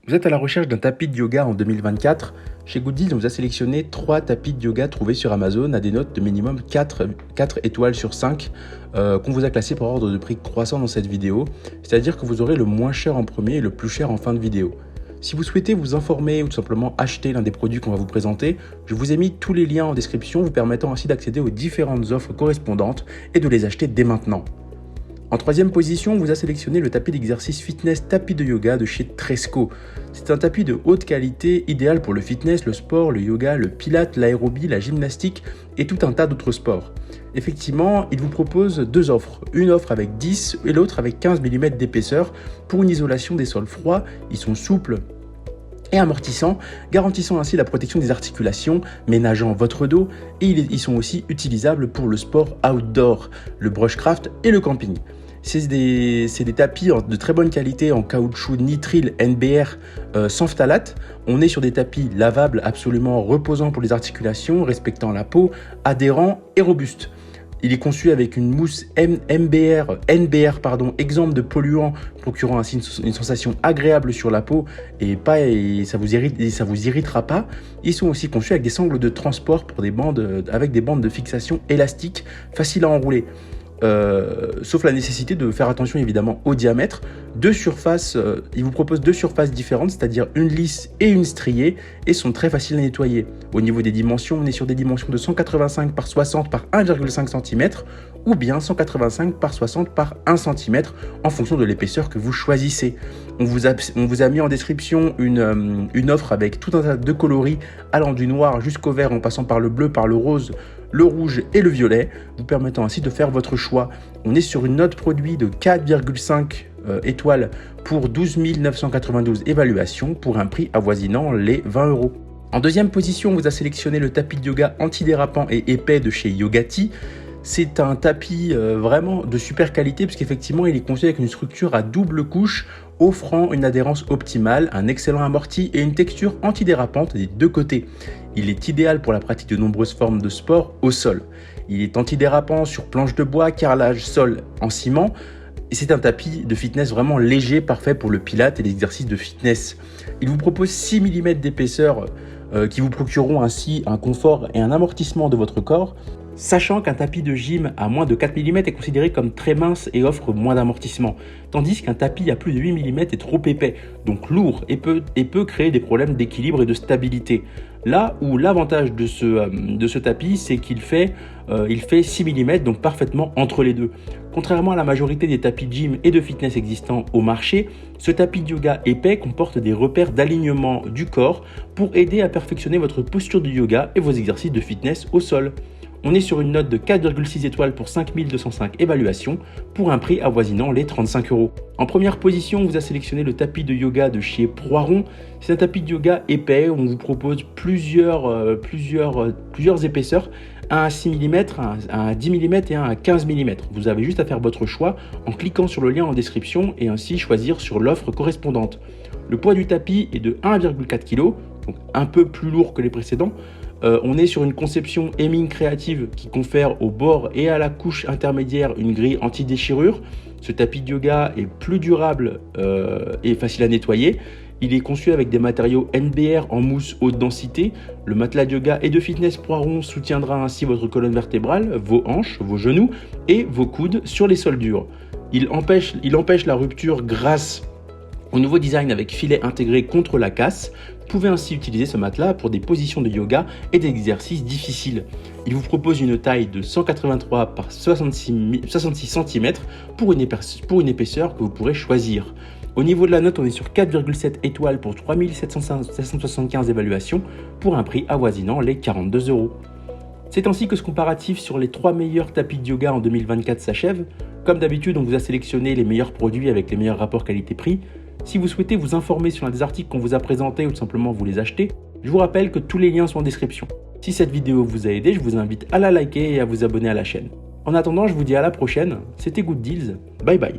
Vous êtes à la recherche d'un tapis de yoga en 2024. Chez Gooddeals, on vous a sélectionné 3 tapis de yoga trouvés sur Amazon à des notes de minimum 4 étoiles sur 5 qu'on vous a classés par ordre de prix croissant dans cette vidéo. C'est-à-dire que vous aurez le moins cher en premier et le plus cher en fin de vidéo. Si vous souhaitez vous informer ou tout simplement acheter l'un des produits qu'on va vous présenter, je vous ai mis tous les liens en description vous permettant ainsi d'accéder aux différentes offres correspondantes et de les acheter dès maintenant. En troisième position, on vous a sélectionné le tapis d'exercice fitness tapis de yoga de chez Tresco. C'est un tapis de haute qualité, idéal pour le fitness, le sport, le yoga, le pilate, l'aérobie, la gymnastique et tout un tas d'autres sports. Effectivement, il vous propose 2 offres, une offre avec 10 et l'autre avec 15 mm d'épaisseur pour une isolation des sols froids. Ils sont souples et amortissants, garantissant ainsi la protection des articulations, ménageant votre dos, et ils sont aussi utilisables pour le sport outdoor, le brushcraft et le camping. C'est des tapis de très bonne qualité en caoutchouc nitrile NBR sans phtalate. On est sur des tapis lavables absolument reposants pour les articulations, respectant la peau, adhérents et robustes. Il est conçu avec une mousse NBR, exempte de polluants, procurant ainsi une sensation agréable sur la peau et ça vous irritera pas. Ils sont aussi conçus avec des sangles de transport avec des bandes de fixation élastiques, faciles à enrouler. Sauf la nécessité de faire attention évidemment au diamètre. Il vous propose 2 surfaces différentes, c'est-à-dire une lisse et une striée, et sont très faciles à nettoyer. Au niveau des dimensions, on est sur des dimensions de 185 par 60 par 1,5 cm ou bien 185 par 60 par 1 cm en fonction de l'épaisseur que vous choisissez. On vous a mis en description une offre avec tout un tas de coloris allant du noir jusqu'au vert en passant par le bleu, par le rose, le rouge et le violet, vous permettant ainsi de faire votre choix. On est sur une note produit de 4,5 étoiles pour 12 992 évaluations pour un prix avoisinant les 20 €. En deuxième position, on vous a sélectionné le tapis de yoga antidérapant et épais de chez Yogati. C'est un tapis vraiment de super qualité puisqu'effectivement il est conçu avec une structure à double couche offrant une adhérence optimale, un excellent amorti et une texture antidérapante des 2 côtés. Il est idéal pour la pratique de nombreuses formes de sport au sol. Il est antidérapant sur planche de bois, carrelage sol en ciment. Et c'est un tapis de fitness vraiment léger, parfait pour le pilate et les exercices de fitness. Il vous propose 6 mm d'épaisseur qui vous procureront ainsi un confort et un amortissement de votre corps, sachant qu'un tapis de gym à moins de 4 mm est considéré comme très mince et offre moins d'amortissement, tandis qu'un tapis à plus de 8 mm est trop épais, donc lourd et peut créer des problèmes d'équilibre et de stabilité. Là où l'avantage de ce tapis, c'est qu'il fait 6 mm, donc parfaitement entre les deux. Contrairement à la majorité des tapis de gym et de fitness existants au marché, ce tapis de yoga épais comporte des repères d'alignement du corps pour aider à perfectionner votre posture de yoga et vos exercices de fitness au sol. On est sur une note de 4,6 étoiles pour 5205 évaluations pour un prix avoisinant les 35 €. En première position, on vous a sélectionné le tapis de yoga de chez Proiron. C'est un tapis de yoga épais où on vous propose plusieurs épaisseurs, un à 6 mm, un à 10 mm et un à 15 mm. Vous avez juste à faire votre choix en cliquant sur le lien en description et ainsi choisir sur l'offre correspondante. Le poids du tapis est de 1,4 kg, donc un peu plus lourd que les précédents. On est sur une conception Hemming créative qui confère au bord et à la couche intermédiaire une grille anti-déchirure. Ce tapis de yoga est plus durable et facile à nettoyer. Il est conçu avec des matériaux NBR en mousse haute densité. Le matelas de yoga et de fitness Proiron soutiendra ainsi votre colonne vertébrale, vos hanches, vos genoux et vos coudes sur les sols durs. Il empêche la rupture grâce au nouveau design avec filet intégré contre la casse. Vous pouvez ainsi utiliser ce matelas pour des positions de yoga et des exercices difficiles. Il vous propose une taille de 183 par 66 cm pour une épaisseur que vous pourrez choisir. Au niveau de la note, on est sur 4,7 étoiles pour 3775 évaluations pour un prix avoisinant les 42 €. C'est ainsi que ce comparatif sur les 3 meilleurs tapis de yoga en 2024 s'achève. Comme d'habitude, on vous a sélectionné les meilleurs produits avec les meilleurs rapports qualité-prix. Si vous souhaitez vous informer sur l'un des articles qu'on vous a présentés ou tout simplement vous les acheter, je vous rappelle que tous les liens sont en description. Si cette vidéo vous a aidé, je vous invite à la liker et à vous abonner à la chaîne. En attendant, je vous dis à la prochaine, c'était Gooddeals, bye bye.